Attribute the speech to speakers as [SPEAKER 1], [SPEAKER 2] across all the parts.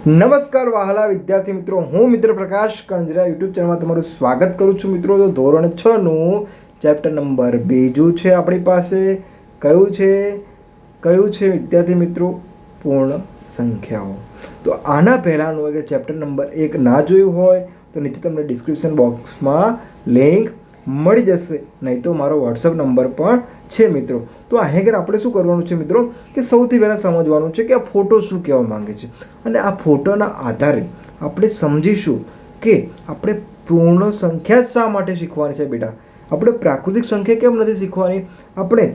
[SPEAKER 1] નમસ્કાર વહાલા વિદ્યાર્થી મિત્રો, હું મિત્ર પ્રકાશ કંજરા યુટ્યુબ ચેનલમાં તમારું સ્વાગત કરું છું. મિત્રો, તો ધોરણ 6નું ચેપ્ટર નંબર 2 છે આપણી પાસે. કયું છે વિદ્યાર્થી મિત્રો? પૂર્ણ સંખ્યાઓ. તો આના પહેલાંનું કે ચેપ્ટર નંબર 1 ના જોયું હોય તો નીચે તમને ડિસ્ક્રિપ્શન બોક્સમાં લિંક મળી જશે, નહીં તો મારો વોટ્સઅપ નંબર પણ છે મિત્રો. તો આગળ આપણે શું કરવાનું છે મિત્રો કે સૌથી પહેલાં સમજવાનું છે કે આ ફોટો શું કહેવા માંગે છે, અને આ ફોટોના આધારે આપણે સમજીશું કે આપણે પૂર્ણ સંખ્યા શા માટે શીખવાની છે બેટા. આપણે પ્રાકૃતિક સંખ્યા કેમ નથી શીખવાની, આપણે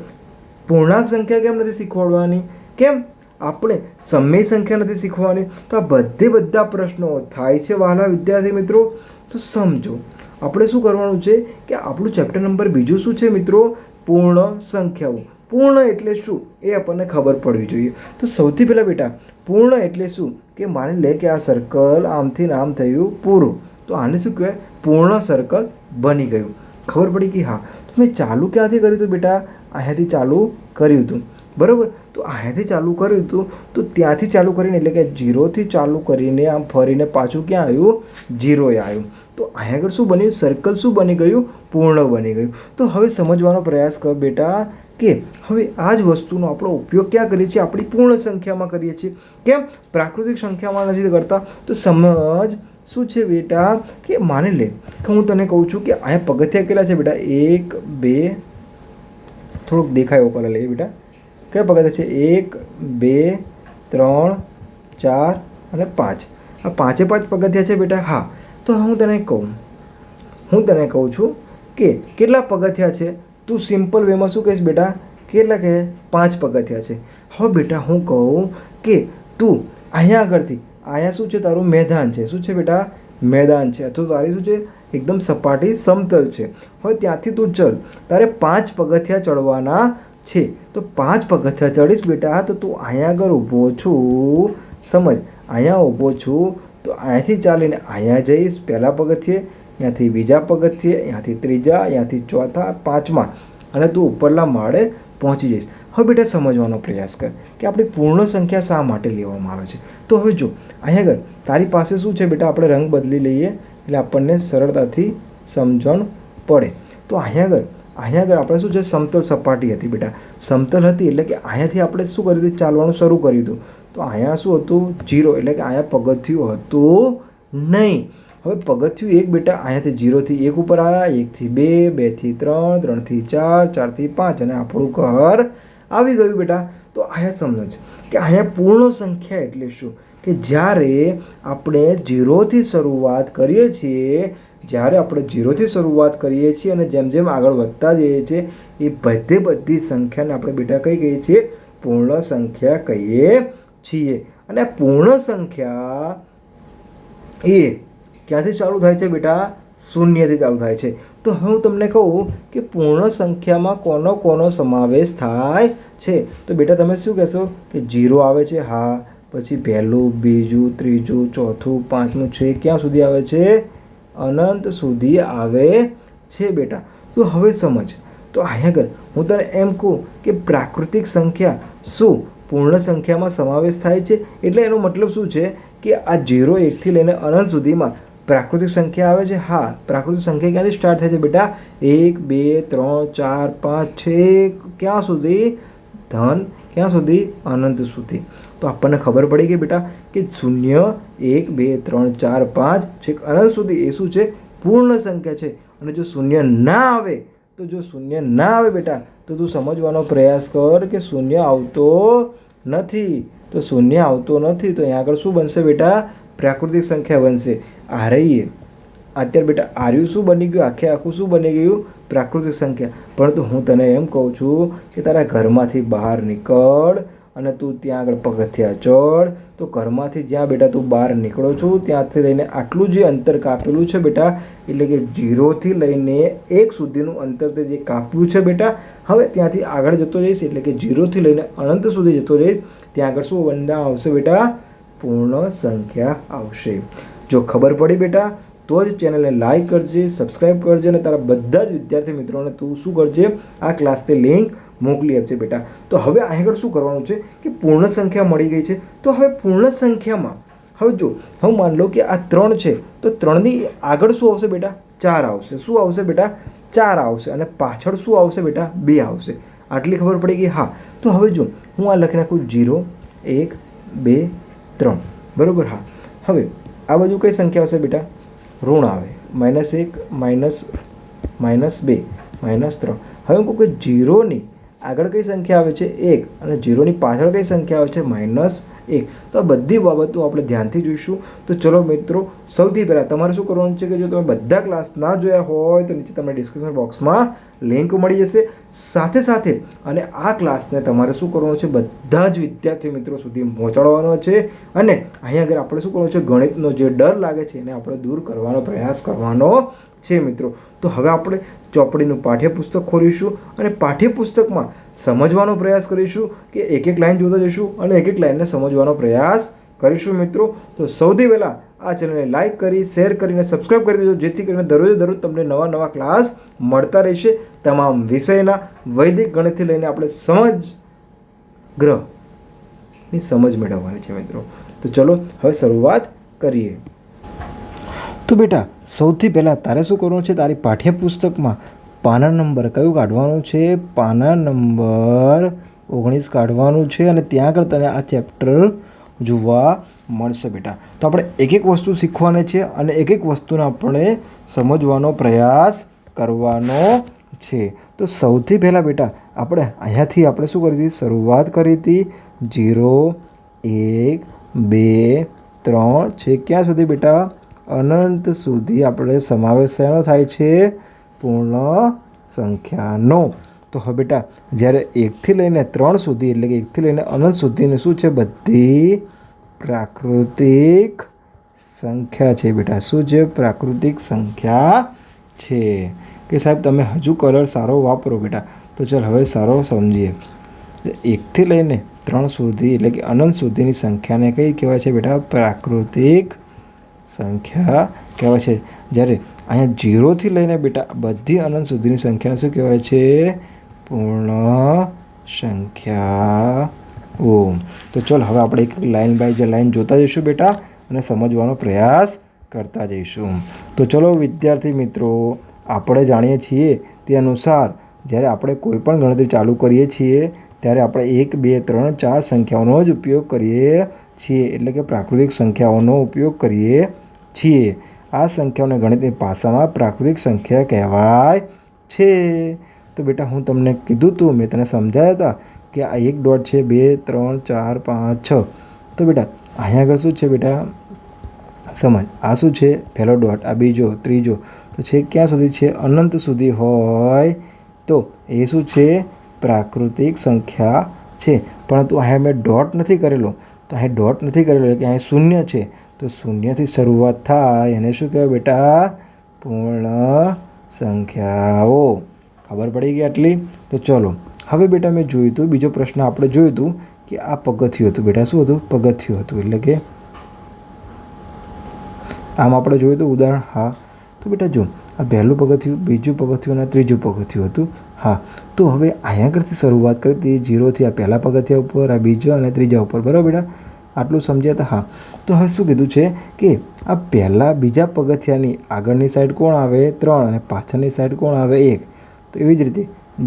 [SPEAKER 1] પૂર્ણાંક સંખ્યા કેમ નથી શીખવાડવાની, કેમ આપણે સમય સંખ્યા નથી શીખવાની. તો આ બધા પ્રશ્નો થાય છે વહાલા વિદ્યાર્થી મિત્રો. તો સમજો આપણે શું કરવાનું છે કે આપણું ચેપ્ટર નંબર 2 શું છે મિત્રો? પૂર્ણ સંખ્યાઓ. પૂર્ણ એટલે શું એ આપણને ખબર પડવી જોઈએ. તો સૌથી પહેલાં બેટા પૂર્ણ એટલે શું કે માની લે કે આ સર્કલ આમથી આમ થયું પૂરું, તો આને શું કહેવાય? પૂર્ણ સર્કલ બની ગયું. ખબર પડી કે હા. તો મેં ચાલુ ક્યાંથી કર્યું હતું બેટા? અહીંયાથી ચાલુ કર્યું હતું, બરાબર. તો અહીંયાથી ચાલુ કર્યું હતું તો ત્યાંથી ચાલુ કરીને એટલે કે 0થી ચાલુ કરીને આમ ફરીને પાછું ક્યાં આવ્યું? 0 આવ્યું. તો અહીંયા આગળ શું બન્યું? સર્કલ શું બની ગયું? પૂર્ણ બની ગયું. તો હવે સમજવાનો પ્રયાસ કર બેટા કે હવે આ જ વસ્તુનો આપણો ઉપયોગ ક્યાં કરીએ છીએ? આપણી પૂર્ણ સંખ્યામાં કરીએ છીએ. કેમ પ્રાકૃતિક સંખ્યામાં નથી કરતા? તો સમજ શું છે બેટા કે માની લે કે હું તને કહું છું કે અહીંયા પગથિયા કેટલા છે બેટા? 1 2, થોડુંક દેખાય એવો કલર લઈએ બેટા. કયા પગથિયા છે? 1 2 3 4 અને 5. આ 5 પગથિયા છે બેટા. હા. તો હું તને કહું છું કે કેટલા પગથિયા છે? તું સિમ્પલ વેમાં શું કહીશ બેટા? કેટલા કહે? 5 પગથિયા છે. હવે બેટા હું કહું કે તું અહીંયા આગળથી અહીંયા શું છે? તારું મેદાન છે. શું છે બેટા? મેદાન છે. અથવા તારી શું છે? એકદમ સપાટી સમતલ છે. હવે ત્યાંથી તું ચલ, તારે 5 પગથિયા ચડવાના છે. તો 5 પગથિયા ચડીશ બેટા. તો તું અહીંયા આગળ ઊભો છું, સમજ, અહીંયા ઊભો છું. તો અહીંયાથી ચાલીને અહીંયા જઈશ પહેલાં પગથિયે, અહીંયાથી બીજા પગથિયે, અહીંયાથી ત્રીજા, અહીંયાથી ચોથા, 5મા, અને તું ઉપરલા માળે પહોંચી જઈશ. હવે બેટા સમજવાનો પ્રયાસ કર કે આપણી પૂર્ણ સંખ્યા શા માટે લેવામાં આવે છે. તો હવે જો અહીંયા આગળ તારી પાસે શું છે બેટા? આપણે રંગ બદલી લઈએ એટલે આપણને સરળતાથી સમજણ પડે. તો અહીંયા આગળ આપણે શું છે? સમતલ સપાટી હતી બેટા. સમતલ હતી એટલે કે અહીંયાથી આપણે શું કર્યું હતું? ચાલવાનું શરૂ કર્યું હતું. તો અહીંયા શું હતું? 0, એટલે કે અહીંયા પગથિયું હતું નહીં. હવે પગથિયું 1 બેટા અહીંયાથી 0થી 1 ઉપર આવ્યા, 1થી 2, 2થી 3, 3થી 4, 4થી 5, અને આપણું ઘર આવી ગયું બેટા. તો અહીંયા સમજ કે અહીંયા પૂર્ણ સંખ્યા એટલે શું કે જ્યારે આપણે 0થી શરૂઆત કરીએ છીએ, અને જેમ જેમ આગળ વધતા જઈએ છીએ એ બધી સંખ્યાને આપણે બેટા કઈ કહીએ છીએ? પૂર્ણ સંખ્યા કહીએ છીએ. અને પૂર્ણ સંખ્યા એ ક્યાંથી ચાલુ થાય છે બેટા? 0થી ચાલુ થાય છે. તો હવે હું તમને કહું કે પૂર્ણ સંખ્યામાં કોનો સમાવેશ થાય છે? તો બેટા તમે શું કહેશો કે 0 આવે છે? હા. પછી પહેલું, બીજું, ત્રીજું, ચોથું, 5મું છે. ક્યાં સુધી આવે છે? અનંત સુધી આવે છે બેટા. તો હવે સમજ. તો અહીંયા આગળ હું તને એમ કહું કે પ્રાકૃતિક સંખ્યા શું પૂર્ણ સંખ્યામાં સમાવેશ થાય છે? એટલે એનો મતલબ શું છે કે આ 0 1થી લઈને અનંત સુધીમાં પ્રાકૃતિક સંખ્યા આવે છે. હા. પ્રાકૃતિક સંખ્યા ક્યાંથી સ્ટાર્ટ થાય છે બેટા? 1 2 3 4 5 6, ક્યાં સુધી? ધન ક્યાં સુધી? અનંત સુધી. તો આપણને ખબર પડી ગઈ બેટા કે 0 1 2 3 4 5 છેક અનંત સુધી એ શું છે? પૂર્ણ સંખ્યા છે. અને જો શૂન્ય ના આવે બેટા તો તું સમજવાનો પ્રયાસ કર કે શૂન્ય આવતો નથી. તો અહીંયા આગળ શું બનશે બેટા? પ્રાકૃતિક સંખ્યા બનશે. અત્યારે બેટા આર્યું શું બની ગયું? આખું શું બની ગયું? પ્રાકૃતિક સંખ્યા. પરંતુ હું તને એમ કહું છું કે તારા ઘરમાંથી બહાર નીકળ અને તું ત્યાં આગળ પગથિયા ચડ. તો ઘરમાંથી જ્યાં બેટા તું બહાર નીકળો છું ત્યાંથી લઈને આટલું જે અંતર કાપેલું છે બેટા, એટલે કે 0થી લઈને 1 સુધીનું અંતર તે જે કાપ્યું છે બેટા, હવે ત્યાંથી આગળ જતો જઈશ એટલે કે 0થી લઈને અનંત સુધી જતો જઈશ. ત્યાં આગળ શું બનવા આવશે બેટા? પૂર્ણ સંખ્યા આવશે. જો ખબર પડી બેટા તો જ ચેનલને લાઈક કરજે, સબસ્ક્રાઈબ કરજે, અને તારા બધા જ વિદ્યાર્થી મિત્રોને તું શું કરજે? આ ક્લાસની લિંક મોકલી આપજે બેટા. તો હવે આગળ શું કરવાનું છે કે પૂર્ણ સંખ્યા મળી ગઈ છે. તો હવે પૂર્ણ સંખ્યામાં હવે જો હું માન લો કે આ 3 છે તો 3ની આગળ શું આવશે બેટા? 4 આવશે. શું આવશે બેટા? 4 આવશે. અને પાછળ શું આવશે બેટા? 2 આવશે. આટલી ખબર પડી ગઈ? હા. તો હવે જો હું આ લખી નાખું 0 1 2 3 બરાબર. હા. હવે આ બાજુ કઈ સંખ્યા આવશે બેટા? ઋણ આવે. -1 -2 -3. હવે હું કહું કે 0ની આગળ કઈ સંખ્યા આવે છે? 1. અને 0ની પાછળ કઈ સંખ્યા આવે છે? -1. તો આ બધી બાબતો આપણે ધ્યાનથી જોઈશું. તો ચલો મિત્રો, સૌથી પહેલાં તમારે શું કરવાનું છે કે જો તમે બધા ક્લાસ ના જોયા હોય તો નીચે તમને ડિસ્ક્રિપ્શન બોક્સમાં લિંક મળી જશે. સાથે સાથે અને આ ક્લાસને તમારે શું કરવાનું છે? બધા જ વિદ્યાર્થી મિત્રો સુધી પહોંચાડવાનો છે. અને અહીંયા આગળ આપણે શું કરવાનું છે? ગણિતનો જે ડર લાગે છે એને આપણે દૂર કરવાનો પ્રયાસ કરવાનો છે મિત્રો. તો હવે આપણે ચોપડીનું પાઠ્યપુસ્તક ખોલીશું અને પાઠ્યપુસ્તકમાં સમજવાનો પ્રયાસ કરીશું કે એક એક લાઈન જોતા જઈશું અને એક એક લાઈનને સમજવાનો પ્રયાસ કરીશું મિત્રો. તો સૌથી પહેલાં આ ચેનલને લાઇક કરી, શેર કરીને સબસ્ક્રાઈબ કરી દેજો, જેથી કરીને દરરોજ તમને નવા ક્લાસ મળતા રહેશે. તમામ વિષયના વૈદિક ગણિતથી લઈને આપણે સમગ્રની સમજ મેળવવાની છે મિત્રો. તો ચલો હવે શરૂઆત કરીએ. તો બેટા સૌથી પહેલાં તારે શું કરવાનું છે? તારી પાઠ્યપુસ્તકમાં પાના નંબર કયું કાઢવાનું છે? પાના નંબર 19 કાઢવાનું છે. અને ત્યાં આગળ તને આ ચેપ્ટર જોવા મળશે બેટા. તો આપણે એક એક વસ્તુ શીખવાની છે અને એક એક વસ્તુને આપણે સમજવાનો પ્રયાસ કરવાનો છે. તો સૌથી પહેલાં બેટા આપણે અહીંયાથી આપણે શું કરી હતી? શરૂઆત કરી હતી 0 1 2 3 છે ક્યાં સુધી બેટા? અનંત સુધી આપણે સમાવેશ શેનો થાય છે? પૂર્ણ સંખ્યાનો. તો હવે બેટા જ્યારે 1થી લઈને 3 સુધી એટલે કે 1થી લઈને અનંત સુધીની શું છે? બધી પ્રાકૃતિક સંખ્યા છે બેટા. શું છે? પ્રાકૃતિક સંખ્યા છે. કે સાહેબ તમે હજુ કલર સારો વાપરો બેટા. તો ચાલ હવે સારો સમજીએ. 1થી લઈને 3 સુધી એટલે કે અનંત સુધીની સંખ્યાને કઈ કહેવાય છે બેટા? પ્રાકૃતિક સંખ્યા કહેવાય છે. જ્યારે અહીંયા 0થી લઈને બેટા બધી અનંત સુધીની સંખ્યાને શું કહેવાય છે? પૂર્ણ સંખ્યાઓ. તો ચાલ હવે આપણે એક લાઈન બાય લાઈન જોતા જઈશું બેટા અને સમજવાનો પ્રયાસ કરતા જઈશું. તો ચલો વિદ્યાર્થી મિત્રો, આપણે જાણીએ છીએ તે અનુસાર જ્યારે આપણે કોઈ પણ ગણતરી ચાલુ કરીએ છીએ ત્યારે આપણે 1 2 3 4 સંખ્યાઓનો જ ઉપયોગ કરીએ છીએ. એટલે કે પ્રાકૃતિક સંખ્યાઓનો ઉપયોગ કરીએ છીએ. આ સંખ્યાઓને ગણિતની ભાષામાં પ્રાકૃતિક સંખ્યા કહેવાય છે. તો બેટા હું તમને કીધું હતું, મેં તને સમજાયા હતા કે આ 1 ડોટ છે, 2 3 4 5 6. તો બેટા અહીંયા આગળ શું છે બેટા? સમજ. આ શું છે? પહેલો ડોટ, આ બીજો, ત્રીજો. તો છે ક્યાં સુધી છે? અનંત સુધી હોય તો એ શું છે? પ્રાકૃતિક સંખ્યા છે. પરંતુ અહીંયા મેં ડોટ નથી કરેલો. તો અહીં ડોટ નથી કરેલો એટલે કે અહીં શૂન્ય છે. તો શૂન્યથી શરૂઆત થાય એને શું કહેવાય બેટા? પૂર્ણ સંખ્યાઓ. ખબર પડી ગઈ આટલી? તો ચલો હવે બેટા મેં જોયું હતું, બીજો પ્રશ્ન આપણે જોયું હતું કે આ પગથિયું હતું બેટા. શું હતું? પગથિયું હતું. એટલે કે આમ આપણે જોયું હતું ઉદાહરણ. હા. તો બેટા જો આ પહેલું પગથિયું, બીજું પગથિયું અને ત્રીજું પગથિયું હતું. હા. તો હવે અહીંયા આગળથી શરૂઆત કરી હતી 0થી આ પહેલા પગથિયા ઉપર, આ બીજા અને ત્રીજા ઉપર. બરાબર બેટા? આટલું સમજ્યા હતા? હા. તો હવે શું કીધું છે કે આ પહેલાં બીજા પગથિયાની આગળની સાઈડ કોણ આવે? 3. અને પાછળની સાઈડ કોણ આવે? 1. તો એવી જ રીતે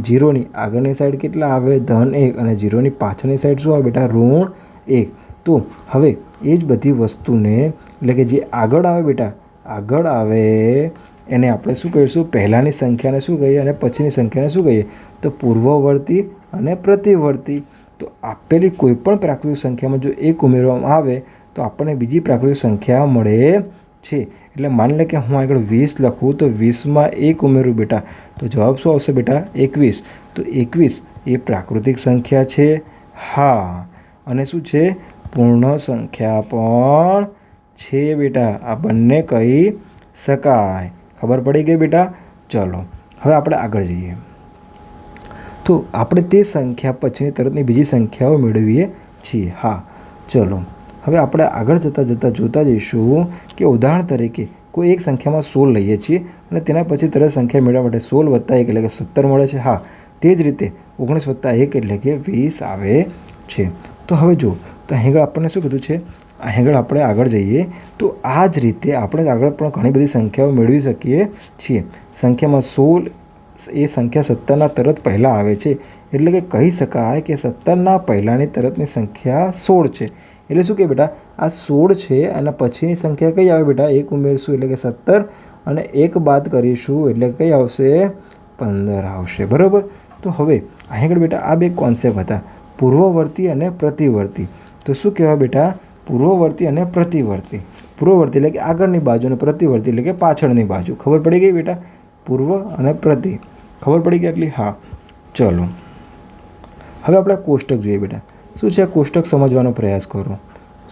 [SPEAKER 1] 0ની આગળની સાઈડ કેટલા આવે? ધન 1. અને 0ની પાછળની સાઈડ શું આવે બેટા? ઋણ 1. તો હવે એ જ બધી વસ્તુને એટલે કે જે આગળ આવે બેટા, આગળ આવે એને આપણે શું કહીશું? પહેલાંની સંખ્યાને શું કહીએ અને પછીની સંખ્યાને શું કહીએ? તો પૂર્વવર્તી અને પ્રતિવર્તી. તો આપેલી કોઈ પણ પ્રાકૃતિક સંખ્યામાં જો 1 ઉમેરવામાં આવે તો આપણને બીજી પ્રાકૃતિક સંખ્યા મળે છે. એટલે માની લે કે હું આગળ 20 લખું તો 20માં 1 ઉમેરું બેટા તો જવાબ શું આવશે બેટા? 21. તો 21 એ પ્રાકૃતિક સંખ્યા છે. હા. અને શું છે? પૂર્ણ સંખ્યા પણ છે બેટા. આ બંને કહી શકાય. ખબર પડી ગઈ બેટા? ચલો હવે આપણે આગળ જઈએ. તો આપણે તે સંખ્યા પછીની તરતની બીજી સંખ્યાઓ મેળવીએ છીએ. હા. ચલો હવે આપણે આગળ જતાં જોતા જઈશું કે ઉદાહરણ તરીકે કોઈ એક સંખ્યામાં 16 લઈએ છીએ અને તેના પછી તરત સંખ્યા મેળવવા માટે 16 + 1 એટલે કે 17 મળે છે. હા. તે જ રીતે 19 + 1 એટલે કે 20 આવે છે. તો હવે જો તો અહીં આગળ આપણને શું કીધું છે, અહીં આગળ આપણે આગળ જઈએ તો આ જ રીતે આપણે આગળ પણ ઘણી બધી સંખ્યાઓ મેળવી શકીએ છીએ. સંખ્યામાં 16 એ સંખ્યા 17ના તરત પહેલાં આવે છે, એટલે કે કહી શકાય કે 17ના પહેલાંની તરતની સંખ્યા 16 છે. એટલે શું કે બેટા આ 16 છે અને પછીની સંખ્યા કઈ આવે બેટા, 1 ઉમેરશું એટલે કે 17 અને 1 બાદ કરીશું એટલે કઈ આવશે, 15 આવશે. બરાબર. તો હવે અહીં આગળ બેટા આ બે કોન્સેપ્ટ હતા, પૂર્વવર્તી અને પ્રતિવર્તી. તો શું કહેવાય બેટા, પૂર્વવર્તી અને પ્રતિવર્તી. પૂર્વવર્તી એટલે કે આગળની બાજુ અને પ્રતિવર્તી એટલે કે પાછળની બાજુ. ખબર પડી ગઈ બેટા, પૂર્વ અને પ્રતિ ખબર પડી ગઈ એટલી. હા ચલો હવે આપણે કોષ્ટક જોઈએ બેટા. શું છે આ કોષ્ટક સમજવાનો પ્રયાસ કરો.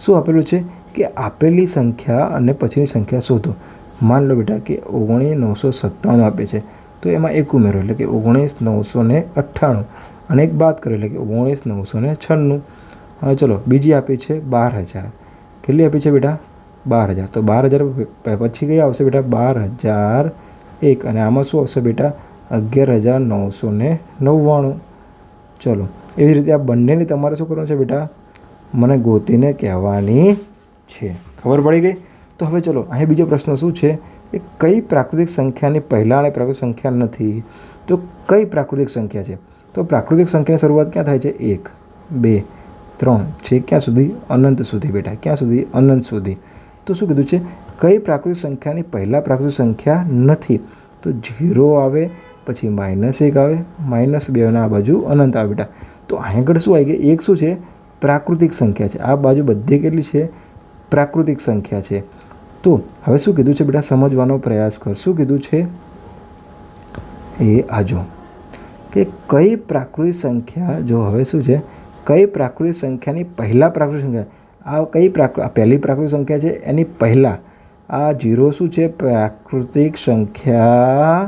[SPEAKER 1] શું આપેલું છે કે આપેલી સંખ્યા અને પછીની સંખ્યા શોધો. માન લો બેટા કે 19,997 આપે છે, તો એમાં 1 ઉમેરો એટલે કે 19,998 અને 1 બાદ કરો એટલે કે 19,996. હવે ચલો બીજી આપી છે 12,000. કેટલી આપી છે બેટા, 12,000. તો 12,000 પછી કઈ આવશે બેટા, 12,001 અને આમાં શું આવશે બેટા, 11,999. ચલો એવી રીતે આ બંનેની તમારે શું કરવાનું છે બેટા, મને ગોતીને કહેવાની છે. ખબર પડી ગઈ. તો હવે ચલો અહીં બીજો પ્રશ્ન શું છે કે કઈ પ્રાકૃતિક સંખ્યાની પહેલાં અને પ્રાકૃતિક સંખ્યા નથી. તો કઈ પ્રાકૃતિક સંખ્યા છે, તો પ્રાકૃતિક સંખ્યાની શરૂઆત ક્યાં થાય છે, 1 2 3 છે ક્યાં સુધી, અનંત સુધી બેટા. ક્યાં સુધી, અનંત સુધી. તો શું કીધું છે, કઈ પ્રાકૃતિક સંખ્યાની પહેલાં પ્રાકૃતિક સંખ્યા નથી. તો 0 આવે, પછી -1 આવે, -2 અને આ બાજુ અનંત આવે બેટા. તો અહીં આગળ શું આવી ગયું, એક શું છે, પ્રાકૃતિક સંખ્યા છે. આ બાજુ બધી કેટલી છે, પ્રાકૃતિક સંખ્યા છે. તો હવે શું કીધું છે બેટા, સમજવાનો પ્રયાસ કર. શું કીધું છે એ આજો કે કઈ પ્રાકૃતિક સંખ્યા, જો હવે શું છે, કઈ પ્રાકૃતિક સંખ્યાની પહેલાં પ્રાકૃતિક સંખ્યા, આ કઈ પહેલી પ્રાકૃતિક સંખ્યા છે એની પહેલાં આ 0 શું છે, પ્રાકૃતિક સંખ્યા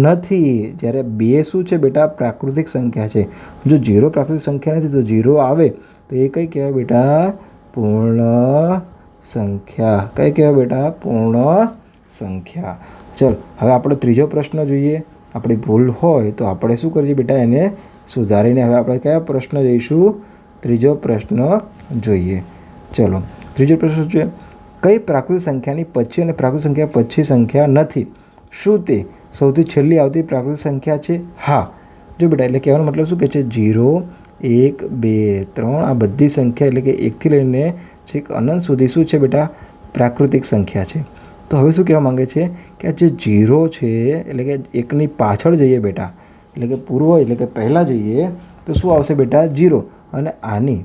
[SPEAKER 1] નથી. જ્યારે 2 શું છે બેટા, પ્રાકૃતિક સંખ્યા છે. જો 0 પ્રાકૃતિક સંખ્યા નથી તો 0 આવે તો એ કઈ કહેવાય બેટા, પૂર્ણ સંખ્યા. કઈ કહેવાય બેટા, પૂર્ણ સંખ્યા. ચલ હવે આપણે ત્રીજો પ્રશ્ન જોઈએ. આપણી ભૂલ હોય તો આપણે શું કરીએ બેટા, એને સુધારીને હવે આપણે કયા પ્રશ્ન જઈશું, ત્રીજો પ્રશ્ન જોઈએ. ચલો ત્રીજો પ્રશ્ન જોઈએ, કઈ પ્રાકૃતિક સંખ્યાની પછી અને પ્રાકૃતિક સંખ્યા પછી સંખ્યા નથી. શું તે સૌથી છેલ્લી આવતી પ્રાકૃતિક સંખ્યા છે? હા. જો બેટા એટલે કહેવાનો મતલબ શું કહે છે, 0 1 2 3 આ બધી સંખ્યા એટલે કે 1 થી લઈને છેક અનંત સુધી શું છે બેટા, પ્રાકૃતિક સંખ્યા છે. તો હવે શું કહેવા માંગે છે કે આ જે 0 છે એટલે કે 1ની પાછળ જઈએ બેટા, એટલે કે પૂર્વ એટલે કે પહેલાં જઈએ તો શું આવશે બેટા, 0. અને આની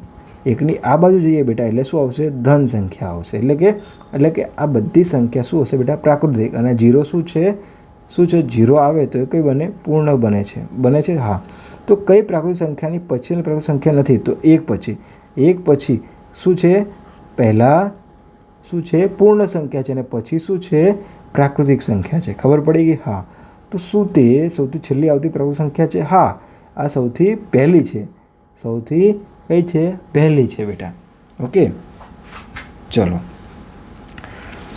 [SPEAKER 1] 1ની આ બાજુ જઈએ બેટા એટલે શું આવશે, ધન સંખ્યા આવશે. એટલે કે આ બધી સંખ્યા શું હશે બેટા, પ્રાકૃતિક. અને 0 શું છે, 0 આવે તો એ કઈ બને, પૂર્ણ બને છે. હા. તો કઈ પ્રાકૃતિક સંખ્યાની પછી અને પ્રાકૃતિક સંખ્યા નથી. તો 1 પછી શું છે, પહેલાં શું છે, પૂર્ણ સંખ્યા છે અને પછી શું છે, પ્રાકૃતિક સંખ્યા છે. ખબર પડી ગઈ. હા. તો શું તે સૌથી છેલ્લી આવતી પ્રાકૃતિક સંખ્યા છે? હા, આ સૌથી પહેલી છે. સૌથી કઈ છે, પહેલી છે બેટા. ઓકે ચલો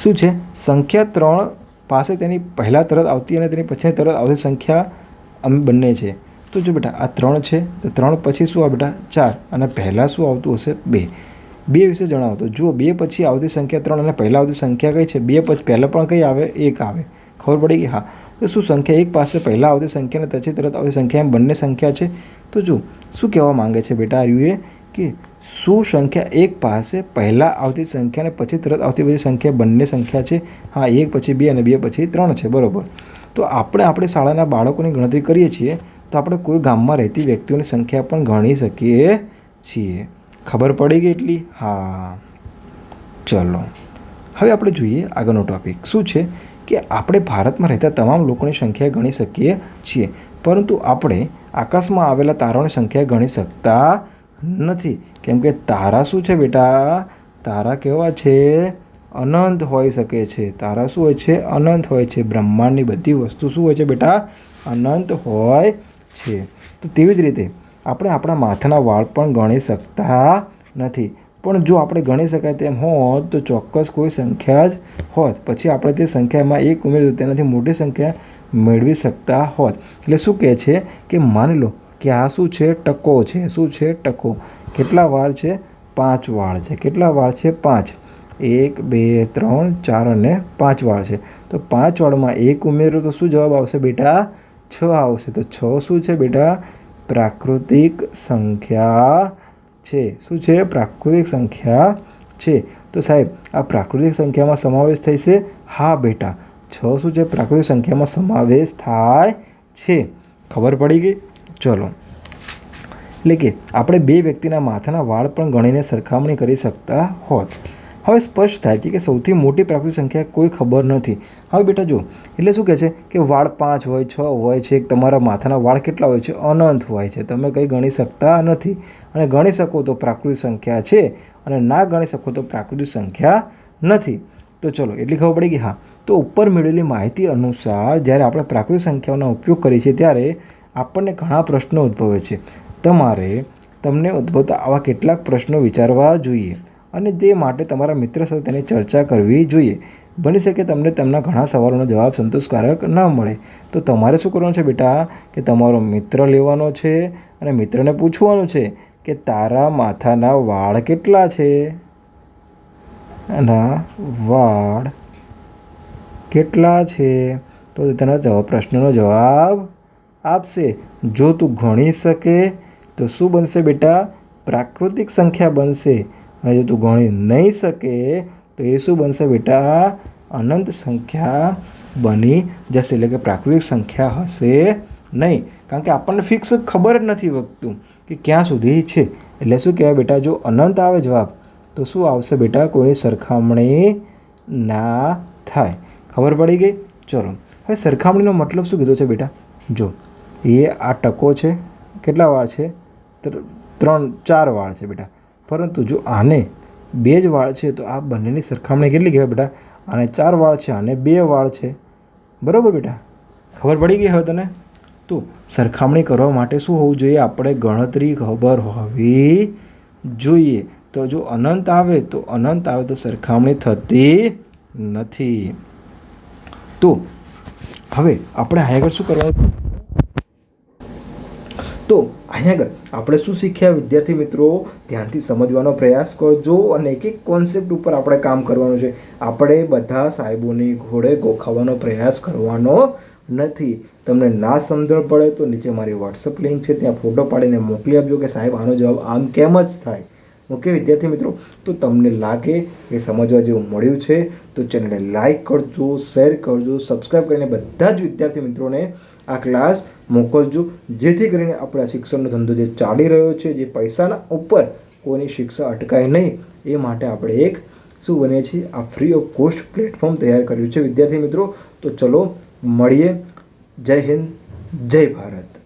[SPEAKER 1] શું છે, સંખ્યા 3 પાસે તેની પહેલાં તરત આવતી અને તેની પછી તરત આવતી સંખ્યા અમે બંને છે. તો જો બેટા આ 3 છે તો 3 પછી શું આવે બેટા, 4 અને પહેલાં શું આવતું હશે, 2. 2 વિશે જણાવો. તો જુઓ 2 પછી આવતી સંખ્યા 3 અને પહેલાં આવતી સંખ્યા કઈ છે, 2 પછી પહેલાં પણ કઈ આવે, 1 આવે. ખબર પડી ગઈ. હા. તો શું સંખ્યા 1 પાસે પહેલાં આવતી સંખ્યા અને પછી તરત આવતી સંખ્યા એમ બંને સંખ્યા છે. તો જો શું કહેવા માંગે છે બેટા આર્યુએ કે શું સંખ્યા 1 પાસે પહેલાં આવતી સંખ્યા અને પછી તરત આવતી બધી સંખ્યા બંને સંખ્યા છે? હા, 1 પછી 2 અને 2 પછી 3 છે. બરાબર. તો આપણી શાળાના બાળકોની ગણતરી કરીએ છીએ તો આપણે કોઈ ગામમાં રહેતી વ્યક્તિઓની સંખ્યા પણ ગણી શકીએ છીએ. ખબર પડી ગઈ એટલી. હા ચલો હવે આપણે જોઈએ આગળનો ટૉપિક. શું છે કે આપણે ભારતમાં રહેતા તમામ લોકોની સંખ્યા ગણી શકીએ છીએ, પરંતુ આપણે આકાશમાં આવેલા તારાઓની સંખ્યા ગણી શકતા નથી. કેમ કે તારા શું છે બેટા, તારા કેવા છે, અનંત હોઈ શકે છે. તારા શું હોય છે, અનંત હોય છે. બ્રહ્માંડની બધી વસ્તુ શું હોય છે બેટા, અનંત હોય છે. તો તેવી જ રીતે આપણે આપણા માથાના વાળ પણ ગણી શકતા નથી. પણ જો આપણે ગણી શકાય તેમ હોત તો ચોક્કસ કોઈ સંખ્યા જ હોત. પછી આપણે તે સંખ્યામાં 1 ઉમેર્યું તેનાથી મોટી સંખ્યા મેળવી શકતા હોત. એટલે શું કહે છે કે માની લો કે આ શું છે, ટકો છે. શું છે, ટકો. કેટલા વાળ છે? 5 વાળ છે. કેટલા વાળ છે? 5. 1 2 3 4 અને 5 વાળ છે. તો 5 વાળમાં 1 ઉમેરો તો શું જવાબ આવશે બેટા? 6 આવશે. તો 6 શું છે બેટા? પ્રાકૃતિક સંખ્યા છે. શું છે? પ્રાકૃતિક સંખ્યા છે. તો સાહેબ આ પ્રાકૃતિક સંખ્યામાં સમાવેશ થાય છે? હા બેટા, 6 શું છે? પ્રાકૃતિક સંખ્યામાં સમાવેશ થાય છે. ખબર પડી ગઈ? ચલો, એટલે કે આપણે બે વ્યક્તિના માથાના વાળ પણ ગણીને સરખામણી કરી શકતા હોત. હવે સ્પષ્ટ થાય છે કે સૌથી મોટી પ્રાકૃતિક સંખ્યા કોઈ ખબર નથી. હવે બેટા જો, એટલે શું કહે છે કે વાળ 5 હોય, 6 હોય છે, તમારા માથાના વાળ કેટલા હોય છે? અનંત હોય છે. તમે કંઈ ગણી શકતા નથી, અને ગણી શકો તો પ્રાકૃતિક સંખ્યા છે, અને ના ગણી શકો તો પ્રાકૃતિક સંખ્યા નથી. તો ચલો, એટલી ખબર પડી ગઈ. હા, તો ઉપર મેળવેલી માહિતી અનુસાર જ્યારે આપણે પ્રાકૃતિક સંખ્યાઓનો ઉપયોગ કરીએ છીએ ત્યારે આપણને ઘણા પ્રશ્નો ઉદ્ભવે છે. તમને ઉદ્ભવતા આવા કેટલાક પ્રશ્નો વિચારવા જોઈએ, અને તે માટે તમારા મિત્ર સાથે તેની ચર્ચા કરવી જોઈએ. બની શકે તમને તેમના ઘણા સવાલોનો જવાબ સંતોષકારક ન મળે. તો તમારે શું કરવાનું છે બેટા? કે તમારો મિત્ર લેવાનો છે અને મિત્રને પૂછવાનું છે કે તારા માથાના વાળ કેટલા છે? એના વાળ કેટલા છે? તો તેના પ્રશ્નનો જવાબ આપશે. જો તું ગણી શકે તો શું બનશે બેટા? પ્રાકૃતિક સંખ્યા બનશે. અને જો તું ગણી નહીં શકે તો એ શું બનશે બેટા? અનંત સંખ્યા બની જશે. એટલે કે પ્રાકૃતિક સંખ્યા હશે નહીં, કારણ કે આપણને ફિક્સ ખબર જ નથી વખતું કે ક્યાં સુધી છે. એટલે શું કહેવાય બેટા? જો અનંત આવે જવાબ તો શું આવશે બેટા? કોઈની સરખામણી ના થાય. ખબર પડી ગઈ? ચલો, હવે સરખામણીનો મતલબ શું કીધો છે બેટા? જો, એ આ ટકો છે, કેટલા વાળ છે? 4 વાળ છે બેટા. પરંતુ જો આને 2 જ વાળ છે તો આ બંનેની સરખામણી કેટલી કહેવાય બેટા? આને 4 વાળ છે, આને 2 વાળ છે. બરાબર બેટા? ખબર પડી ગઈ હવે તને? તો સરખામણી કરવા માટે શું હોવું જોઈએ? આપણે ગણતરી ખબર હોવી જોઈએ. તો જો અનંત આવે તો સરખામણી થતી નથી. તો હવે આપણે અહીંયા આગળ શું કરવાનું? તો અહીંયા આગળ આપણે શું શીખ્યા વિદ્યાર્થી મિત્રો? ધ્યાનથી સમજવાનો પ્રયાસ કરજો, અને એક એક કોન્સેપ્ટ ઉપર આપણે કામ કરવાનું છે. આપણે બધા સાહેબોની ઘોડે ગોખાવાનો પ્રયાસ કરવાનો નથી. તમને ના સમજણ પડે તો નીચે મારી વોટ્સઅપ લિંક છે, ત્યાં ફોટો પાડીને મોકલી આપજો કે સાહેબ આનો જવાબ આમ કેમ જ થાય. ઓકે વિદ્યાર્થી મિત્રો, તો તમને લાગે કે સમજવા જેવું મળ્યું છે તો ચેનલને લાઇક કરજો, શેર કરજો, સબસ્ક્રાઈબ કરીને બધા જ વિદ્યાર્થી મિત્રોને આ ક્લાસ મોકલજો, જેથી કરીને આપણે આ શિક્ષણનો ધંધો જે ચાલી રહ્યો છે, જે પૈસાના ઉપર કોઈની શિક્ષા અટકાય નહીં, એ માટે આપણે એક શું બને છે? આ ફ્રી ઓફ કોસ્ટ પ્લેટફોર્મ તૈયાર કર્યું છે વિદ્યાર્થી મિત્રો. તો ચલો મળીએ. જય હિન્દ, જય ભારત.